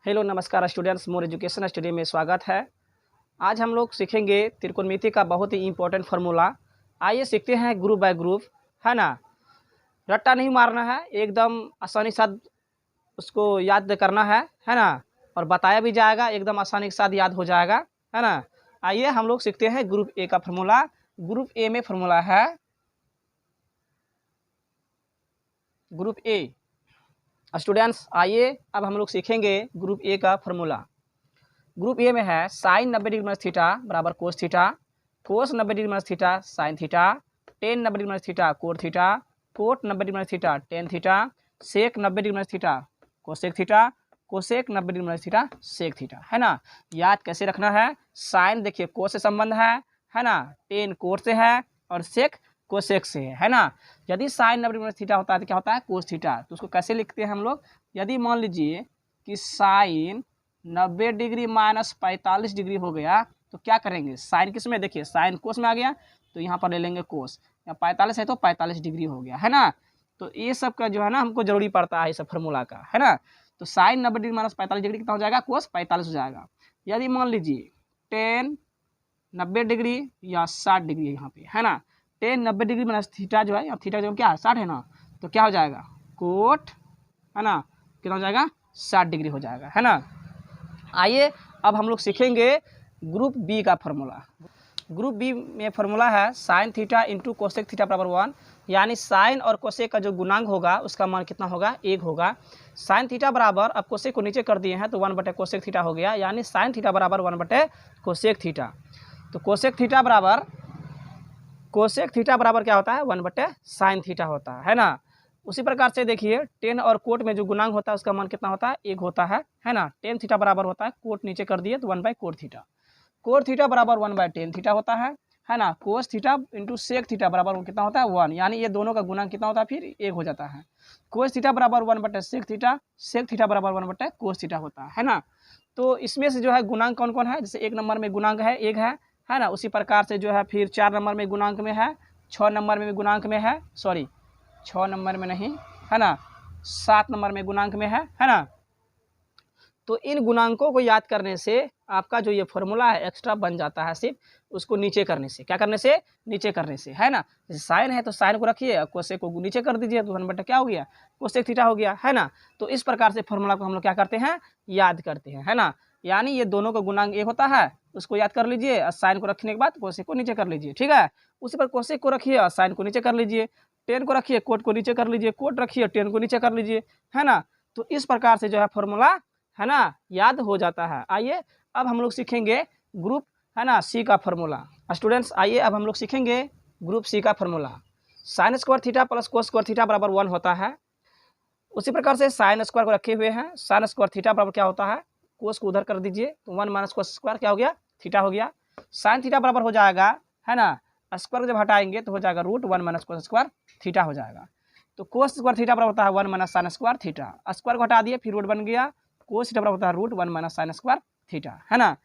Hello नमस्कार students, more education study में स्वागत है। आज हम लोग सीखेंगे त्रिकोणमिति का बहुत ही इंपॉर्टेंट फार्मूला। आइए सीखते हैं ग्रुप बाय ग्रुप, है ना। रट्टा नहीं मारना है, एकदम आसानी के साथ उसको याद करना है ना। और बताया भी जाएगा, एकदम आसानी के साथ याद हो जाएगा, है ना। आइए हम लोग सीखते हैं ग्रुप ए का फार्मूला। ग्रुप ए में फार्मूला है ग्रुप ए। स्टूडेंट्स आइए अब हम लोग सीखेंगे ग्रुप ए का फार्मूला। ग्रुप ए में है साइन 90 डिग्री माइनस थीटा बराबर cos theta, cos 90 degree minus theta sine theta, tan 90 degree minus theta cot theta, cot 90 degree minus theta tan theta, sec 90 degree minus theta cosec theta, cosec 90 degree minus theta sec theta, है ना। याद कैसे रखना है, sign देखिए कोस से संबंध है ना, टेन कोट से है और सेक कोसेक से है ना। यदि साइन 90 डिग्री माइनस थीटा होता है तो क्या होता है कोस थीटा। तो उसको कैसे लिखते हैं हम लोग, यदि मान लीजिए कि साइन 90 डिग्री माइनस 45 डिग्री हो गया तो क्या करेंगे, साइन किस में, देखिए साइन कोस में आ गया तो यहाँ पर ले लेंगे कोस, या 45 है तो 45 डिग्री हो गया, है ना। तो ये सब का जो है ना हमको जरूरी पड़ता है, ये सब फार्मूला का, है ना। तो साइन 90 डिग्री माइनस 45 डिग्री कितना हो जाएगा, कोस 45 हो जाएगा। यदि मान लीजिए टेन 90 डिग्री या 60 डिग्री यहाँ पे, है ना। टेन 90 डिग्री माइनस थीटा जो है, या थीटा जो क्या है 60 है ना, तो क्या हो जाएगा कोट, है ना, कितना हो जाएगा 60 डिग्री हो जाएगा, है ना। आइए अब हम लोग सीखेंगे ग्रुप बी का फार्मूला। ग्रुप बी में फार्मूला है sine theta into cosec theta बराबर 1, यानी साइन और कोसेक का जो गुणांक होगा उसका मान कितना होगा, 1 होगा। साइन थीटा बराबर, अब कोसेक को नीचे कर दिए हैं तो 1/कोसेक थीटा हो गया, यानी साइन थीटा बराबर 1/कोसेक थीटा। तो कोसेक थीटा बराबर क्या होता है, 1/साइन थीटा होता है ना। उसी प्रकार से देखिए टेन और कोट में जो गुणांक होता है उसका मान कितना होता है, 1 होता है ना। टेन थीटा बराबर होता है, कोट नीचे कर दिए तो 1/कोट थीटा। कोट थीटा बराबर 1/टेन थीटा होता है ना। Cos theta into sec theta बराबर कितना होता है 1, यानी ये दोनों का गुणांक कितना होता है, फिर 1 हो जाता है। कोस थीटा बराबर 1/सेक थीटा, सेक थीटा बराबर 1/कोस थीटा होता है ना। तो इसमें से जो है गुणांक कौन कौन है, जैसे 1 नंबर में गुणांक है 1 है ना। उसी प्रकार से जो है फिर 4 नंबर में गुणांक में है, 6 नंबर में गुणांक में है, सॉरी 6 नंबर में नहीं, है ना, 7 नंबर में गुणांक में है ना। तो इन गुणांकों को याद करने से आपका जो ये फॉर्मूला है एक्स्ट्रा बन जाता है, सिर्फ उसको नीचे करने से, क्या करने से, नीचे करने से, है ना। जैसे साइन है तो साइन को रखिए, कोसेक को नीचे कर दीजिए तो 1/, क्या हो गया, कोसेक थीटा हो गया, है ना। तो इस प्रकार से फॉर्मूला को हम लोग क्या करते हैं, याद करते हैं, है ना। यानी ये दोनों का गुणांक 1 होता है, उसको याद कर लीजिए और साइन को रखने के बाद कोसेक को नीचे कर लीजिए, ठीक है। उसी पर कोसेक को रखिए और साइन को नीचे कर लीजिए, टेन को रखिए कोट को नीचे कर लीजिए, कोट रखिए टेन को नीचे कर लीजिए, है ना। तो इस प्रकार से जो है फॉर्मूला, है ना, याद हो जाता है। आइए अब हम लोग सीखेंगे ग्रुप, है ना, सी का फार्मूला। स्टूडेंट्स आइए अब हम लोग सीखेंगे ग्रुप सी का formula. Sine square theta plus cos square theta बराबर 1 होता है। उसी प्रकार से साइन स्क्वायर को रखे हुए हैं, साइन स्क्वायर थीटा बराबर क्या होता है, कोस को उधर कर दीजिए तो 1 माइनस कोस स्क्वायर क्या हो गया, थीटा हो गया। साइन थीटा बराबर हो जाएगा, है ना, स्क्वायर जब हटाएंगे तो हो जाएगा √1 माइनस कोस स्क्वायर थीटा हो जाएगा। तो कोस स्क्वायर थीटा बराबर होता है 1 minus sine square theta, square को हटा दिए फिर रूट बन गया, कोस थीटा बराबर होता है √1 माइनस साइन स्क्वायर थीटा, है ना।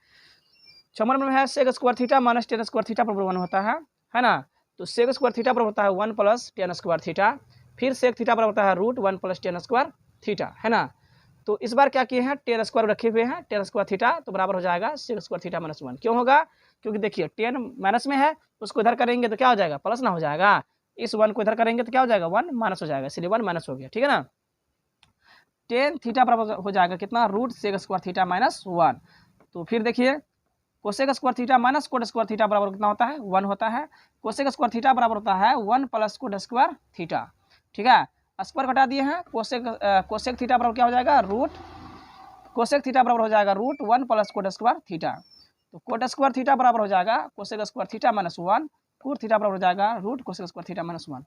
6 नंबर में है sec square theta minus tan square theta बराबर 1 होता है ना। तो सेक स्क्वायर थीटा बराबर होता है 1 प्लस टेन स्क्वायर थीटा, फिर सेक थीटा बराबर होता है √1 प्लस टेन स्क्वायर थीटा, है ना। तो इस बार क्या किए हैं, टेन स्क्वायर रखे हुए हैं, टेन स्क्वायर थीटा तो बराबर हो जाएगा सेक स्क्वायर थीटा माइनस 1। क्यों होगा, क्योंकि देखिए टेन माइनस में है, उसको इधर करेंगे तो क्या हो जाएगा, प्लस ना हो जाएगा। इस 1 को इधर करेंगे तो क्या हो जाएगा, 1 माइनस हो जाएगा, इसलिए 1 माइनस हो गया, ठीक है ना। टेन थीटा बराबर हो जाएगा कितना, √सेक स्क्वायर थीटा माइनस 1। तो फिर देखिए cosec square theta minus cot square theta बराबर कितना होता है, 1 होता है। कोसेक स्क्वायर थीटा बराबर होता है 1 प्लस कोट स्क्वायर थीटा, ठीक है। स्क्वायर घटा दिए हैं, कोसेक थीटा बराबर क्या हो जाएगा, कोसेक थीटा बराबर हो जाएगा √1 प्लस कोट स्क्वायर थीटा। तो कोट स्क्वायर थीटा बराबर हो जाएगा cosec square theta minus 1, cot theta बराबर हो जाएगा √cosec square theta minus 1।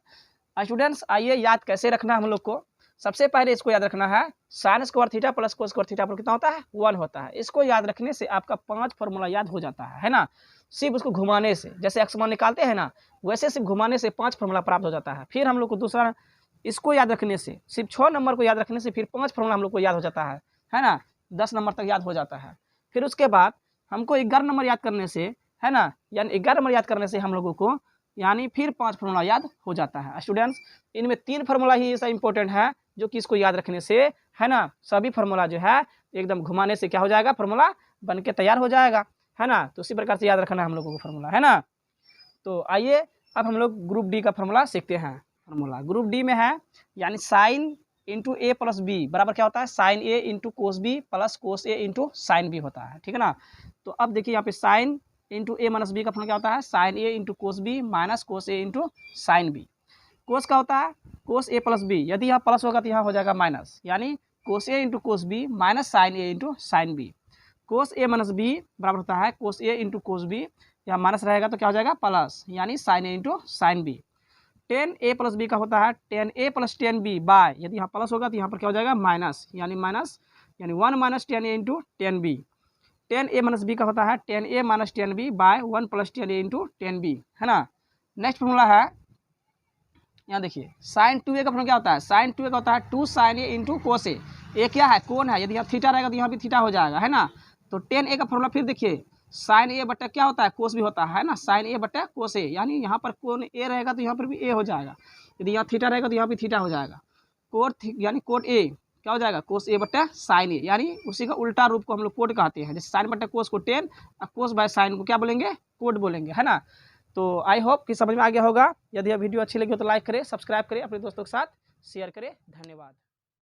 Students आइए याद कैसे रखना है हम लोग को, सबसे पहले इसको याद रखना है, sine square theta plus cos square theta पर कितना होता है, 1 होता है। इसको याद रखने से आपका 5 फॉर्मूला याद हो जाता है ना। सिर्फ उसको घुमाने से, जैसे एक्स मान निकालते हैं ना, वैसे सिर्फ घुमाने से 5 फॉर्मूला प्राप्त हो जाता है। फिर हम लोग को दूसरा, इसको याद रखने से, सिर्फ 6 नंबर को याद रखने से फिर 5 फॉर्मूला हम लोग को याद हो जाता है ना, 10 नंबर तक याद हो जाता है। फिर उसके बाद हमको 11 नंबर याद करने से, है ना, यानी 11 नंबर याद करने से हम लोगों को यानी फिर 5 फॉर्मूला याद हो जाता है। स्टूडेंट्स इनमें 3 फॉर्मूला ही ऐसा इंपॉर्टेंट है जो कि इसको याद रखने से, है ना, सभी फार्मूला जो है एकदम घुमाने से क्या हो जाएगा, फार्मूला बन के तैयार हो जाएगा, है ना। तो उसी प्रकार से याद रखना है हम लोगों को फार्मूला, है ना। तो आइए अब हम लोग ग्रुप डी का फार्मूला सीखते हैं। फार्मूला ग्रुप डी में है, यानी sine into A plus B बराबर क्या होता है, sine A into cos B plus cos A into sine B होता है, ठीक है ना। तो अब देखिए यहाँ पे sine into A minus B का फॉर्मूला क्या होता है, sine A into cos B minus cos A into sine B. Cos का होता है कोस ए प्लस बी, यदि यहाँ प्लस होगा तो यहाँ हो जाएगा माइनस, यानी cos A into cos B minus sine A into sine B. Cos A minus B बराबर होता है cos A into cos B, यहाँ माइनस रहेगा तो क्या हो जाएगा प्लस, यानी sine A into sine B. Tan A plus B का होता है tan A plus tan B by, यदि यहाँ प्लस होगा तो यहाँ पर क्या हो जाएगा माइनस, यानी one minus tan A into tan B. Tan A minus B का होता है tan A minus tan B by one plus tan A into tan B, है ना। नेक्स्ट फॉर्मूला है, यहाँ देखिए साइन टू ए का फॉर्मूला क्या होता है, साइन टू ए का होता है two sine A into cos A. A क्या है, कोण है, यदि यहाँ थीटा रहेगा तो यहाँ भी थीटा हो जाएगा, है ना। तो टेन ए का फॉर्मूला फिर देखिए साइन ए बट्टा क्या होता है, कोस भी होता है ना, साइन ए बट्टा कोस ए, यानी यहाँ पर कोण ए रहेगा तो यहाँ पर भी ए हो जाएगा, यदि यहाँ थीटा रहेगा तो यहाँ भी थीटा हो जाएगा। कोट यानी कोट ए क्या हो जाएगा, कोस ए बट्टा साइन ए, यानी उसी का उल्टा रूप को हम लोग कोट कहते हैं। जैसे साइन बट्टा कोस को टेन और कोस बाय साइन को क्या बोलेंगे, कोट बोलेंगे, है ना। तो आई होप कि समझ में आ गया होगा। यदि यह वीडियो अच्छी लगी हो तो लाइक करें, सब्सक्राइब करें, अपने दोस्तों के साथ शेयर करें। धन्यवाद।